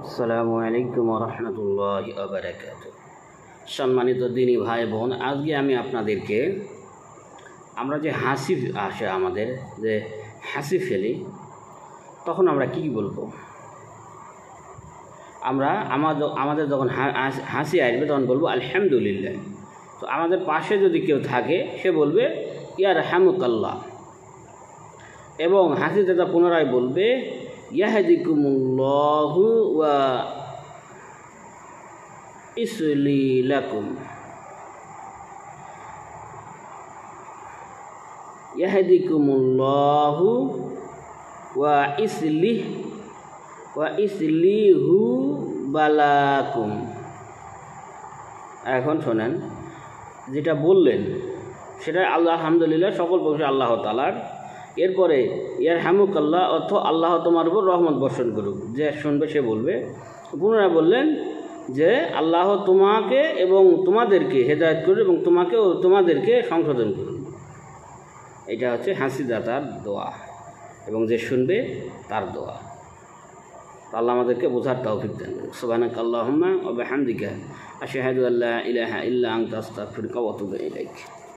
আসসালামু আলাইকুম ওয়া রাহমাতুল্লাহি ওয়া বারাকাতুহু। সম্মানিত দিনী ভাই বোন, আজকে আমি আপনাদেরকে আমরা যে হাসি আসে আমাদের যে হাসি ফেলি, তখন আমরা কি বলবো? আমরা আমাদের যখন হাসি আসবে তখন বলবো আলহামদুলিল্লাহ। তো আমাদের পাশে যদি কেউ থাকে সে বলবে ইয়ারহামুকাল্লাহ, এবং হাসি দাদা পুনরায় বলবে ইয়াহদিকুমুল্লাহু ওয়া ইসলিহ লাকুম, ইয়াহদিকুমুল্লাহু ওয়া ইসলিহু বালাকুম। এখন শোনেন, যেটা বললেন সেটা আলহামদুলিল্লাহ, সকল প্রশংসা আল্লাহ তাআলার। এরপরে ইয়ারহামুকাল্লাহ অর্থ আল্লাহ তোমার উপর রহমত বর্ষণ করুক। যে শুনবে সে বলবে, পুনরায় বললেন যে আল্লাহ তোমাকে এবং তোমাদেরকে হেদায়েত করুন এবং তোমাকেও তোমাদেরকে সংশোধন করুন। এটা হচ্ছে হাসিদাতার দোয়া এবং যে শুনবে তার দোয়া। আল্লাহ আমাদেরকে বোঝার তৌফিক দেন। সুবহানাকাল্লাহুম্মা ওয়া বিহামদিকা আশহাদু আল্লা ইলাহা ইল্লা আনতা আস্তাগফিরুকা ওয়া আতুবু ইলাইক।